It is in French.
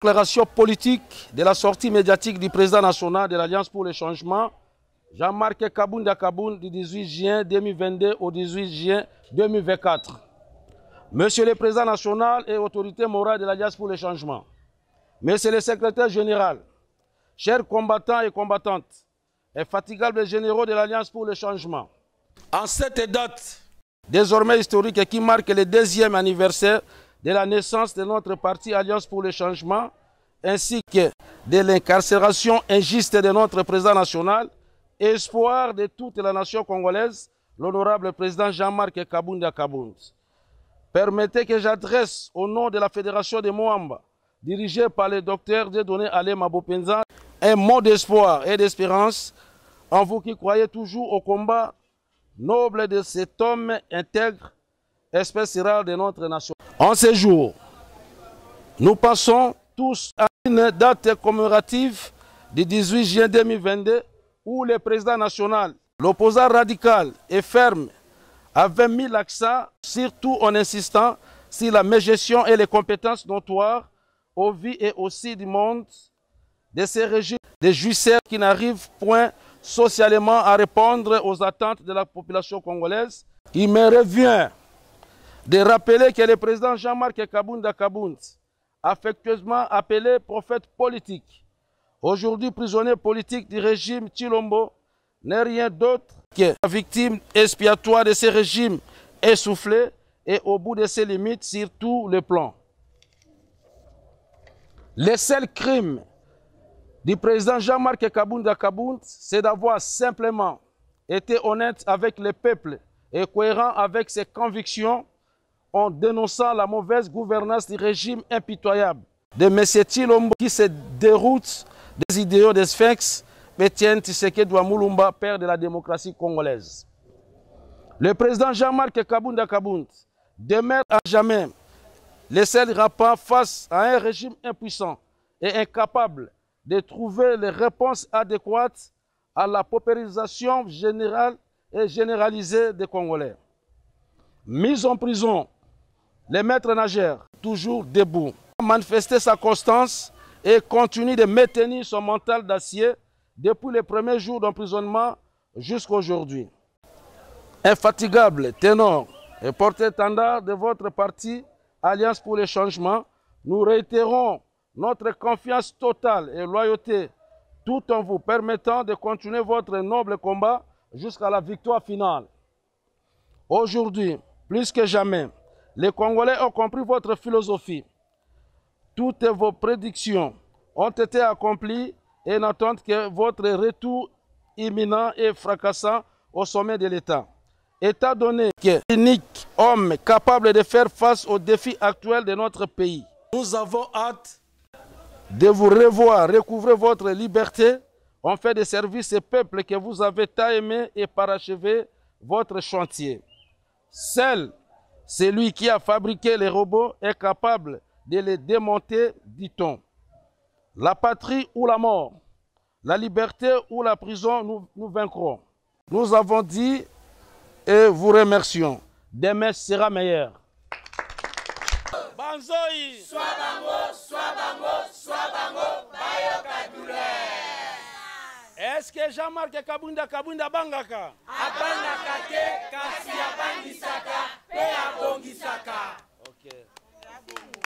Déclaration politique de la sortie médiatique du président national de l'Alliance pour le changement, Jean-Marc Kabounda Kaboun, du 18 juin 2022 au 18 juin 2024. Monsieur le président national et autorité morale de l'Alliance pour le changement, monsieur le secrétaire général, chers combattants et combattantes, infatigables généraux de l'Alliance pour le changement, en cette date désormais historique et qui marque le 2e anniversaire de la naissance de notre parti Alliance pour le changement, ainsi que de l'incarcération injuste de notre président national, espoir de toute la nation congolaise, l'honorable président Jean-Marc Kabounda Kaboun. Permettez que j'adresse au nom de la Fédération de Moamba, dirigée par le docteur Dieudonné Alé Mabopenza, un mot d'espoir et d'espérance en vous qui croyez toujours au combat noble de cet homme intègre, espèce rare de notre nation. En ce jour, nous passons tous à une date commémorative du 18 juin 2022 où le président national, l'opposant radical et ferme, avait mis l'accent, surtout en insistant sur la mégestion et les compétences notoires aux vies et aussi du monde de ces régimes de jouisseurs qui n'arrivent point socialement à répondre aux attentes de la population congolaise. Il me revient de rappeler que le président Jean-Marc Kabounda Kaboun, affectueusement appelé prophète politique, aujourd'hui prisonnier politique du régime Tshilombo, n'est rien d'autre que la victime expiatoire de ces régimes essoufflés et au bout de ses limites sur tous les plans. Le seul crime du président Jean-Marc Kabounda Kaboun, c'est d'avoir simplement été honnête avec le peuple et cohérent avec ses convictions en dénonçant la mauvaise gouvernance du régime impitoyable de M. Tshilombo qui se déroute des idéaux des Sphinx, Etienne Tshisekedi Moulumba, père de la démocratie congolaise. Le président Jean-Marc Kabounda Kaboun demeure à jamais le seul rempart face à un régime impuissant et incapable de trouver les réponses adéquates à la paupérisation générale et généralisée des Congolais. Mis en prison, le maître nageur, toujours debout, a manifesté sa constance et continue de maintenir son mental d'acier depuis les premiers jours d'emprisonnement jusqu'à aujourd'hui. Infatigable ténor et porte-étendard de votre parti Alliance pour le changement, nous réitérons notre confiance totale et loyauté tout en vous permettant de continuer votre noble combat jusqu'à la victoire finale. Aujourd'hui, plus que jamais, les Congolais ont compris votre philosophie. Toutes vos prédictions ont été accomplies et n'attendent que votre retour imminent et fracassant au sommet de l'État. État donné que l'unique homme capable de faire face aux défis actuels de notre pays. Nous avons hâte de vous revoir, recouvrir votre liberté, en fait de servir ce peuple que vous avez tant aimé et parachever votre chantier. Seul celui qui a fabriqué les robots est capable de les démonter, dit-on. La patrie ou la mort, la liberté ou la prison, nous vaincrons. Nous avons dit et vous remercions. Demain sera meilleur. Banzoi! Est-ce que Jean-Marc Kabounda Kabounda bangaka? Abangaka te kasi abandisaka.